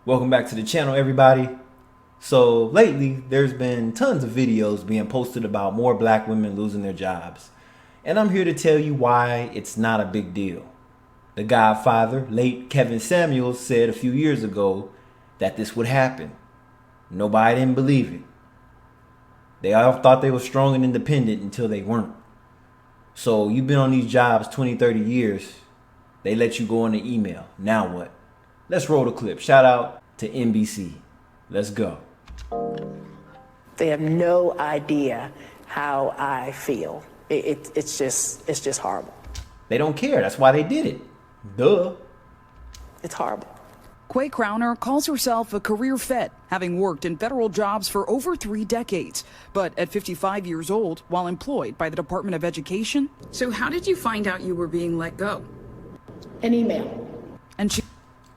Welcome back to the channel, everybody. So lately, there's been tons of videos being posted about more black women losing their jobs. And I'm here to tell you why it's not a big deal. The Godfather, late Kevin Samuels, said a few years ago that this would happen. Nobody didn't believe it. They all thought they were strong and independent until they weren't. So you've been on these jobs 20, 30 years. They let you go on the email. Now what? Let's roll the clip. Shout out to NBC. Let's go. They have no idea how I feel. It's just horrible. They don't care. That's why they did it. Duh. It's horrible. Quay Crowner calls herself a career vet, having worked in federal jobs for over 3 decades. But at 55 years old, while employed by the Department of Education. So how did you find out you were being let go? An email. And she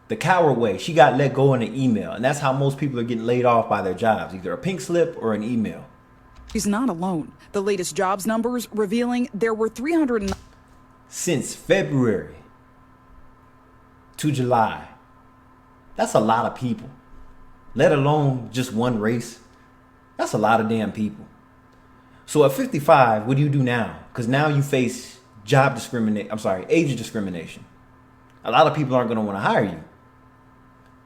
The coward way. She got let go in an email. And that's how most people are getting laid off by their jobs. Either a pink slip or an email. She's not alone. The latest jobs numbers revealing there were 300. Since February to July. That's a lot of people. Let alone just one race. That's a lot of damn people. So at 55, what do you do now? Because now you face age discrimination. A lot of people aren't going to want to hire you.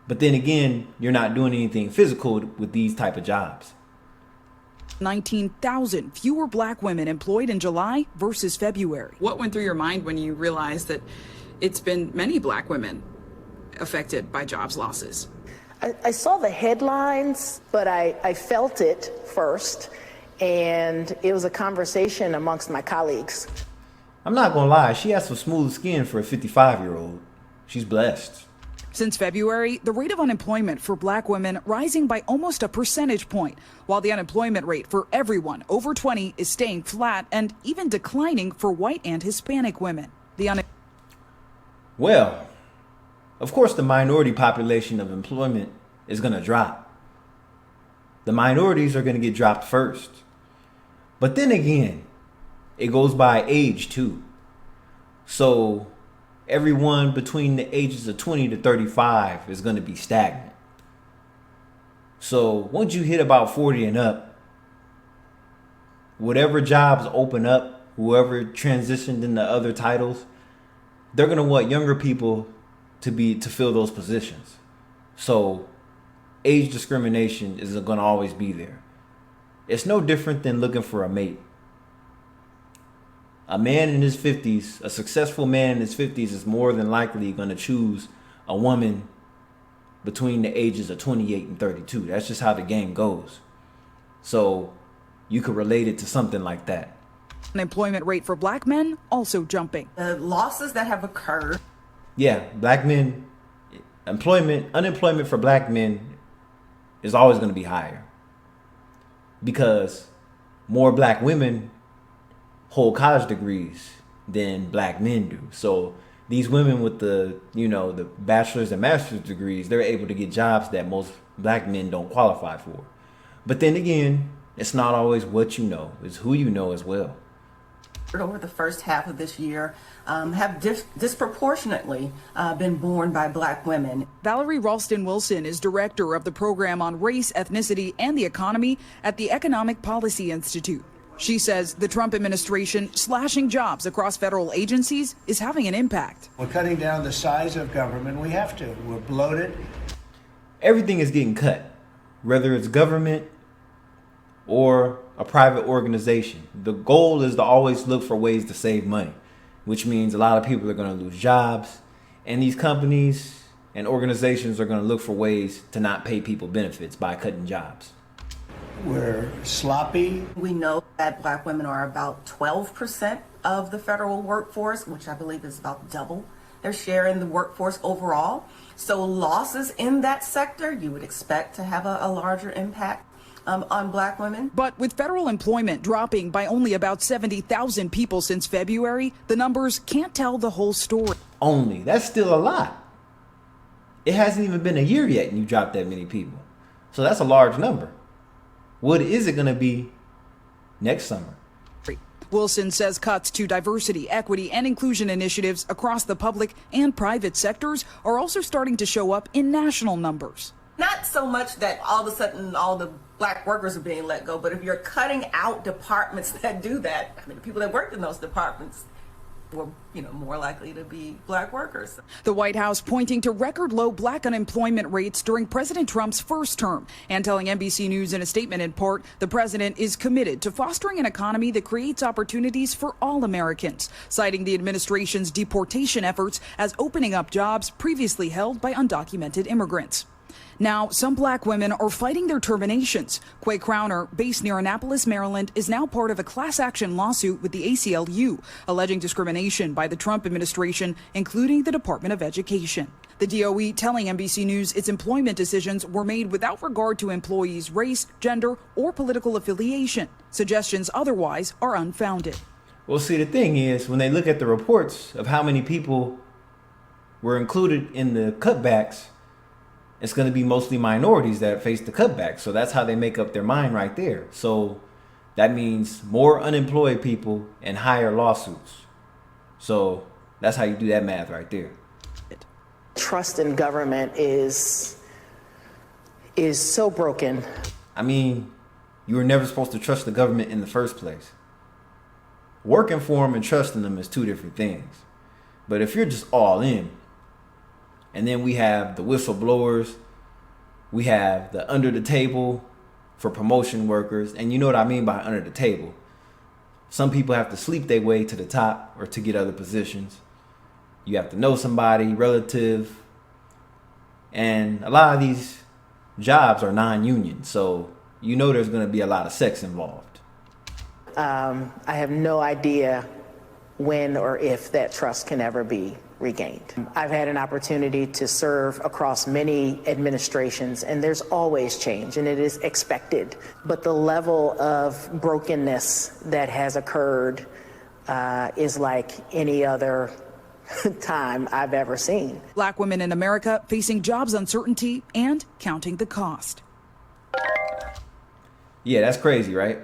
But then again, you're not doing anything physical with these type of jobs. 19,000 fewer black women employed in July versus February. What went through your mind when you realized that it's been many black women affected by jobs losses? I saw the headlines, but I felt it first, and it was a conversation amongst my colleagues. I'm not going to lie. She has some smooth skin for a 55-year-old. She's blessed. Since February, the rate of unemployment for black women rising by almost a percentage point, while the unemployment rate for everyone over 20 is staying flat and even declining for white and Hispanic women. Well, of course, the minority population of employment is going to drop. The minorities are going to get dropped first. But then again, it goes by age too. So everyone between the ages of 20 to 35 is going to be stagnant. So once you hit about 40 and up, whatever jobs open up, whoever transitioned into other titles, they're going to want younger people to fill those positions. So age discrimination is going to always be there. It's no different than looking for a mate. A man in his 50s, a successful man in his 50s is more than likely going to choose a woman between the ages of 28 and 32. That's just how the game goes. So you could relate it to something like that. Unemployment rate for black men also jumping. The losses that have occurred. Yeah, black men, unemployment for black men is always going to be higher because more black women hold college degrees than black men do. So these women with the bachelor's and master's degrees, they're able to get jobs that most black men don't qualify for. But then again, it's not always what you know, it's who you know as well. Over the first half of this year have disproportionately been borne by black women. Valerie Ralston Wilson is director of the program on race, ethnicity, and the economy at the Economic Policy Institute. She says the Trump administration slashing jobs across federal agencies is having an impact. We're cutting down the size of government. We have to. We're bloated. Everything is getting cut, whether it's government or a private organization. The goal is to always look for ways to save money, which means a lot of people are going to lose jobs, and these companies and organizations are going to look for ways to not pay people benefits by cutting jobs. We're sloppy. We know that black women are about 12% of the federal workforce, which I believe is about double their share in the workforce overall. So losses in that sector, you would expect to have a larger impact on black women. But with federal employment dropping by only about 70,000 people since February, the numbers can't tell the whole story. Only. That's still a lot. It hasn't even been a year yet and you dropped that many people. So that's a large number. What is it going to be next summer? Wilson says cuts to diversity, equity, and inclusion initiatives across the public and private sectors are also starting to show up in national numbers. Not so much that all of a sudden all the black workers are being let go, but if you're cutting out departments that do that, I mean, the people that worked in those departments were, more likely to be black workers. The White House pointing to record low black unemployment rates during President Trump's first term and telling NBC News in a statement in part, the president is committed to fostering an economy that creates opportunities for all Americans, citing the administration's deportation efforts as opening up jobs previously held by undocumented immigrants. Now, some black women are fighting their terminations. Quay Crowner, based near Annapolis, Maryland, is now part of a class action lawsuit with the ACLU, alleging discrimination by the Trump administration, including the Department of Education. The DOE telling NBC News its employment decisions were made without regard to employees' race, gender, or political affiliation. Suggestions otherwise are unfounded. Well, see, the thing is, when they look at the reports of how many people were included in the cutbacks, it's going to be mostly minorities that face the cutback. So that's how they make up their mind right there. So that means more unemployed people and higher lawsuits. So that's how you do that math right there. Trust in government is so broken. I mean, you were never supposed to trust the government in the first place. Working for them and trusting them is two different things. But if you're just all in, and then we have the whistleblowers, we have the under the table for promotion workers. And you know what I mean by under the table. Some people have to sleep their way to the top or to get other positions. You have to know somebody, relative. And a lot of these jobs are non-union. So you know there's going to be a lot of sex involved. I have no idea when or if that trust can ever be regained. I've had an opportunity to serve across many administrations, and there's always change, and it is expected. But the level of brokenness that has occurred is like any other time I've ever seen. Black women in America facing jobs uncertainty and counting the cost. Yeah, that's crazy, right?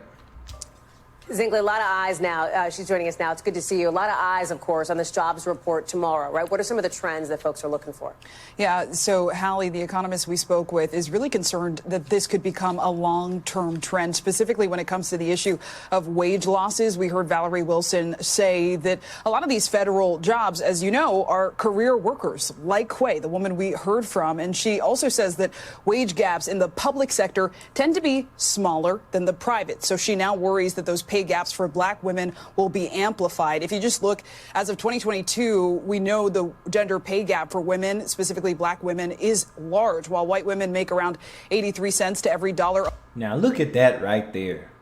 Zingley, a lot of eyes now. She's joining us now. It's good to see you. A lot of eyes, of course, on this jobs report tomorrow, right? What are some of the trends that folks are looking for? Yeah, so Hallie, the economist we spoke with, is really concerned that this could become a long-term trend, specifically when it comes to the issue of wage losses. We heard Valerie Wilson say that a lot of these federal jobs, as you know, are career workers, like Quay, the woman we heard from. And she also says that wage gaps in the public sector tend to be smaller than the private. So she now worries that those pay gaps for black women will be amplified. If you just look, as of 2022, we know the gender pay gap for women, specifically black women, is large, while white women make around 83 cents to every dollar. Now look at that right there.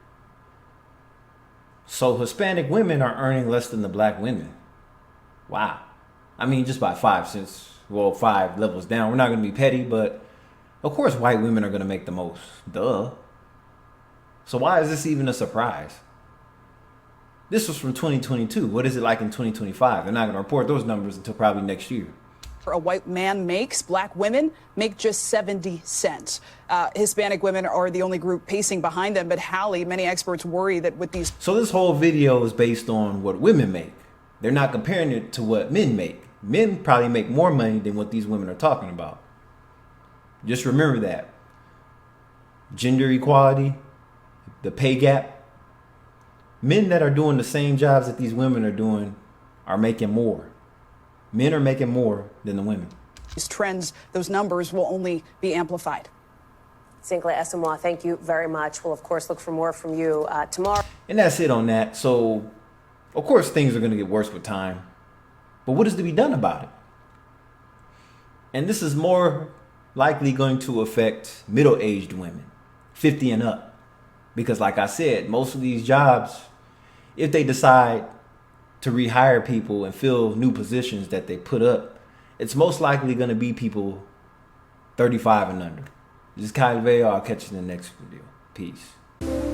So Hispanic women are earning less than the black women. Wow. I mean, just by 5 cents, well, 5 levels down. We're not going to be petty, but of course white women are going to make the most. Duh. So why is this even a surprise? This was from 2022. What is it like in 2025? They're not going to report those numbers until probably next year. A white man makes, black women make just 70 cents. Hispanic women are the only group pacing behind them. But Hallie, many experts worry that with these... So this whole video is based on what women make. They're not comparing it to what men make. Men probably make more money than what these women are talking about. Just remember that. Gender equality, the pay gap. Men that are doing the same jobs that these women are doing are making more. Men are making more than the women. These trends, those numbers will only be amplified. Zingley Esamoah, thank you very much. We'll, of course, look for more from you tomorrow. And that's it on that. So, of course, things are going to get worse with time. But what is to be done about it? And this is more likely going to affect middle-aged women, 50 and up. Because like I said, most of these jobs, if they decide to rehire people and fill new positions that they put up, it's most likely going to be people 35 and under. This is Kylie Vale. I'll catch you in the next video. Peace.